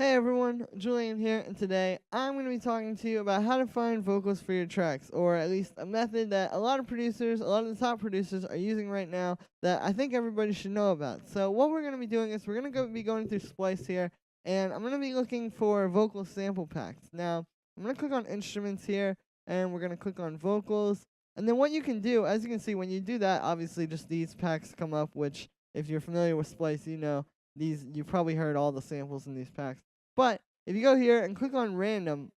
Hey everyone, Julian here, and today I'm going to be talking to you about how to find vocals for your tracks, or at least a method that a lot of producers, a lot of the top producers are using right now that I think everybody should know about. So what we're going to be doing is we're going to be going through Splice here, and I'm going to be looking for vocal sample packs. Now, I'm going to click on instruments here, and we're going to click on vocals, and then what you can do, as you can see, when you do that, obviously just these packs come up, which if you're familiar with Splice, you know you've probably heard all the samples in these packs. But if you go here and click on random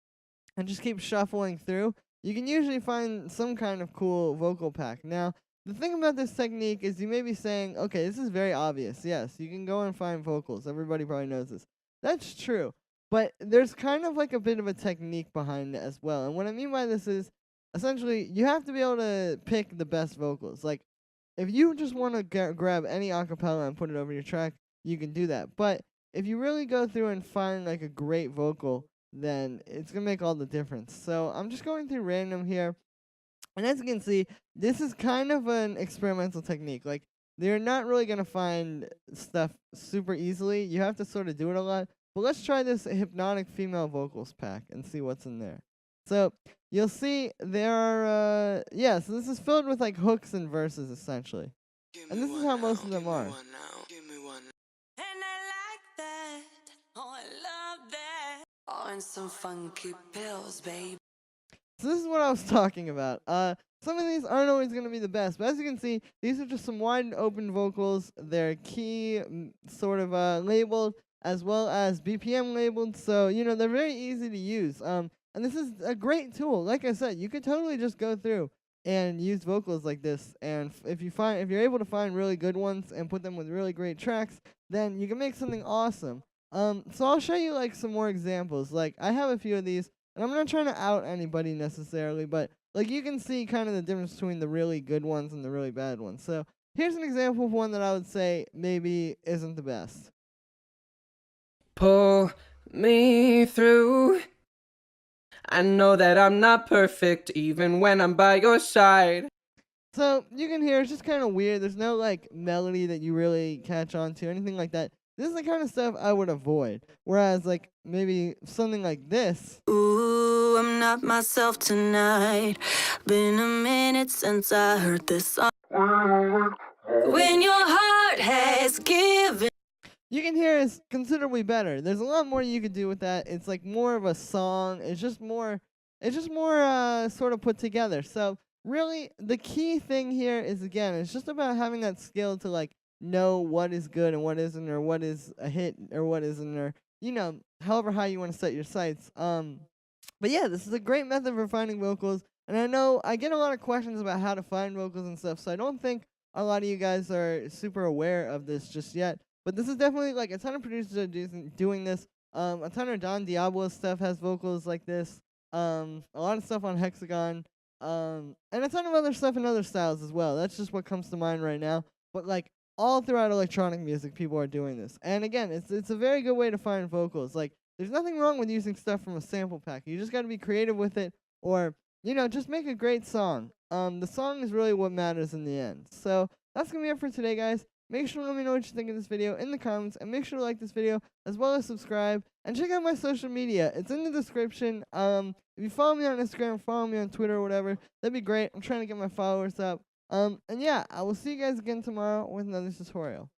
and just keep shuffling through, you can usually find some kind of cool vocal pack. Now, the thing about this technique is you may be saying, okay, this is very obvious. Yes, you can go and find vocals. Everybody probably knows this. That's true. But there's kind of like a bit of a technique behind it as well. And what I mean by this is essentially you have to be able to pick the best vocals. Like, if you just want to grab any acapella and put it over your track, you can do that. But if you really go through and find like a great vocal, then it's gonna make all the difference. So I'm just going through random here, and as you can see, this is kind of an experimental technique. Like they're not really gonna find stuff super easily. You have to sort of do it a lot. But let's try this hypnotic female vocals pack and see what's in there. So you'll see there are so this is filled with like hooks and verses essentially, and this is how most of them are. And I like that. Oh, I love that. Oh, and some funky pills, baby. So this is what I was talking about. Some of these aren't always going to be the best, but as you can see, these are just some wide open vocals. They're key sort of labeled as well as BPM labeled, so you know they're very easy to use. And this is a great tool. Like I said, you could totally just go through and use vocals like this. And if you're able to find really good ones and put them with really great tracks, then you can make something awesome. So I'll show you like some more examples. Like I have a few of these. And I'm not trying to out anybody necessarily, but like you can see kind of the difference between the really good ones and the really bad ones. So here's an example of one that I would say maybe isn't the best. Pull me through. I know that I'm not perfect even when I'm by your side. So you can hear it's just kind of weird. There's no like melody that you really catch on to or anything like that. This is the kind of stuff I would avoid. Whereas like maybe something like this. Ooh, I'm not myself tonight. Been a minute since I heard this song. When your heart has given. You can hear is considerably better. There's a lot more you could do with that. It's like more of a song. It's just more sort of put together. So really the key thing here is again, it's just about having that skill to like know what is good and what isn't, or what is a hit or what isn't, or you know, however high you want to set your sights. But yeah, this is a great method for finding vocals. And I know I get a lot of questions about how to find vocals and stuff, so I don't think a lot of you guys are super aware of this just yet. But this is definitely like a ton of producers are doing this. A ton of Don Diablo stuff has vocals like this. A lot of stuff on Hexagon. And a ton of other stuff in other styles as well. That's just what comes to mind right now. But like all throughout electronic music, people are doing this. And again, it's a very good way to find vocals. Like there's nothing wrong with using stuff from a sample pack. You just got to be creative with it, or you know, just make a great song. The song is really what matters in the end. So that's gonna be it for today, guys. Make sure to let me know what you think of this video in the comments, and make sure to like this video as well as subscribe, and check out my social media. It's in the description. If you follow me on Instagram, follow me on Twitter or whatever, that'd be great. I'm trying to get my followers up. And yeah, I will see you guys again tomorrow with another tutorial.